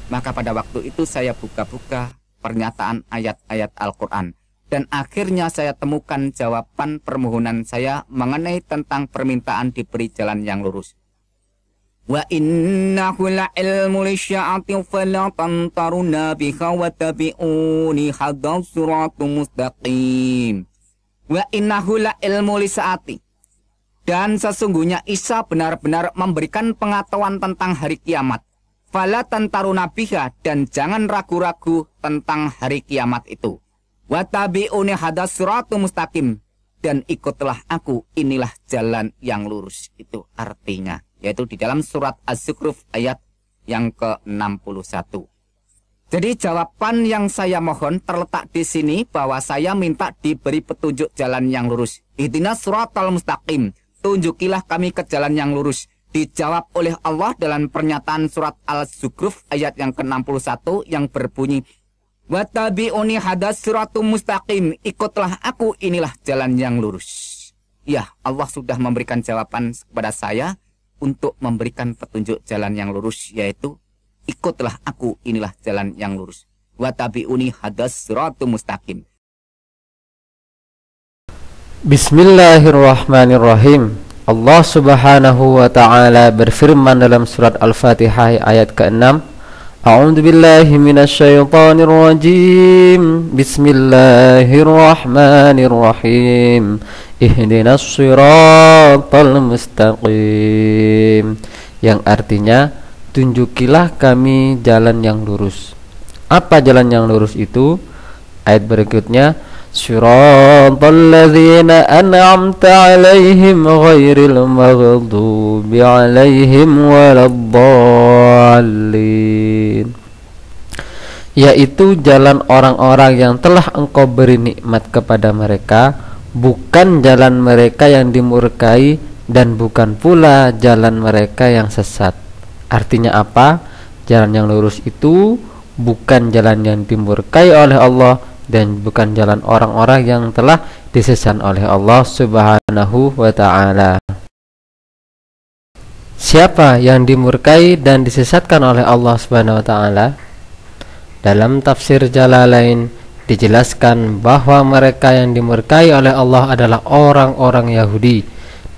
Maka pada waktu itu saya buka-buka pernyataan ayat-ayat Al-Quran. Dan akhirnya saya temukan jawaban permohonan saya mengenai tentang permintaan diberi jalan yang lurus. Wa innahu la'ilmu lisya'ati fala tamtaruna biha wa tabi'uni hadha siratum mustaqim. Wa innahu la'ilmu lisya'ati. Dan sesungguhnya Isa benar-benar memberikan pengetahuan tentang hari kiamat. Fala tantaruna biha, dan jangan ragu-ragu tentang hari kiamat itu. Wa tabi'uni hadha siratum mustaqim, dan ikutlah aku, inilah jalan yang lurus. Itu artinya, yaitu di dalam surat Az-Zukhruf ayat yang ke-61. Jadi jawaban yang saya mohon terletak di sini, bahwa saya minta diberi petunjuk jalan yang lurus. Ihdinas siratal mustaqim, tunjukilah kami ke jalan yang lurus. Dijawab oleh Allah dalam pernyataan surat Al-Zukhruf ayat yang ke-61 yang berbunyi, wa tabi'uni hadas siratum mustaqim, ikutlah aku, inilah jalan yang lurus. Ya, Allah sudah memberikan jawaban kepada saya untuk memberikan petunjuk jalan yang lurus, yaitu ikutlah aku, inilah jalan yang lurus. Wa tabi'uni hadas siratum mustaqim. Bismillahirrahmanirrahim. Allah subhanahu wa ta'ala berfirman dalam surat Al-Fatihah ayat ke-6, A'udzu billahi minasyaitonir rajim. Bismillahirrahmanirrahim. Ihdinas siratal mustaqim. Yang artinya, tunjukilah kami jalan yang lurus. Apa jalan yang lurus itu? Ayat berikutnya, Siratal ladzina an'amta 'alaihim ghairil maghdubi 'alaihim waladdallin. Yaitu jalan orang-orang yang telah Engkau beri nikmat kepada mereka, bukan jalan mereka yang dimurkai, dan bukan pula jalan mereka yang sesat. Artinya apa? Jalan yang lurus itu bukan jalan yang dimurkai oleh Allah, dan bukan jalan orang-orang yang telah disesatkan oleh Allah subhanahu wa ta'ala. Siapa yang dimurkai dan disesatkan oleh Allah subhanahu wa ta'ala? Dalam tafsir Jalalain dijelaskan bahwa mereka yang dimurkai oleh Allah adalah orang-orang Yahudi,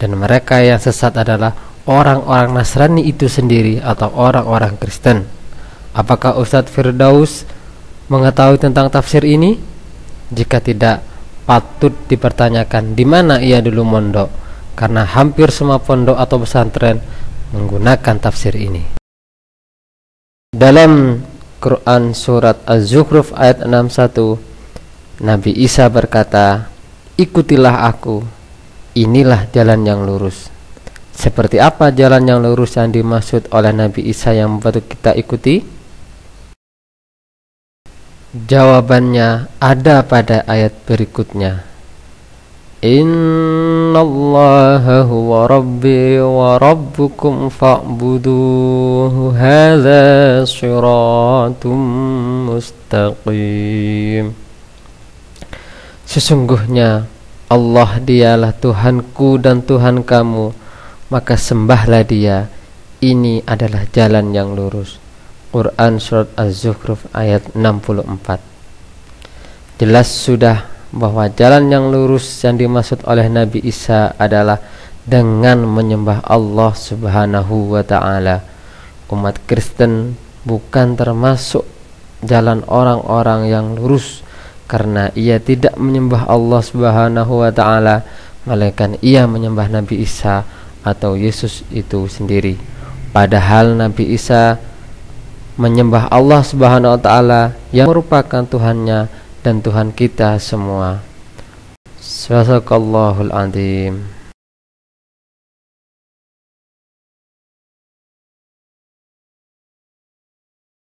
dan mereka yang sesat adalah orang-orang Nasrani itu sendiri atau orang-orang Kristen. Apakah Ustadz Firdaus mengetahui tentang tafsir ini? Jika tidak, patut dipertanyakan di mana ia dulu mondok, karena hampir semua pondok atau pesantren menggunakan tafsir ini. Dalam Quran surat Az-Zukhruf ayat 61, Nabi Isa berkata, ikutilah aku, inilah jalan yang lurus. Seperti apa jalan yang lurus yang dimaksud oleh Nabi Isa yang patut kita ikuti? Jawabannya ada pada ayat berikutnya. Innallaha huwa rabbi wa rabbukum fa'buduhu hadza shiratum mustaqim. Sesungguhnya Allah dialah Tuhanku dan Tuhan kamu, maka sembahlah Dia, ini adalah jalan yang lurus. Quran surat Az-Zukhruf ayat 64. Jelas sudah bahwa jalan yang lurus yang dimaksud oleh Nabi Isa adalah dengan menyembah Allah subhanahu wa ta'ala. Umat Kristen bukan termasuk jalan orang-orang yang lurus, karena ia tidak menyembah Allah subhanahu wa ta'ala, melainkan ia menyembah Nabi Isa atau Yesus itu sendiri. Padahal Nabi Isa menyembah Allah subhanahu wa ta'ala yang merupakan Tuhannya dan Tuhan kita semua. Sadaqallahul azim.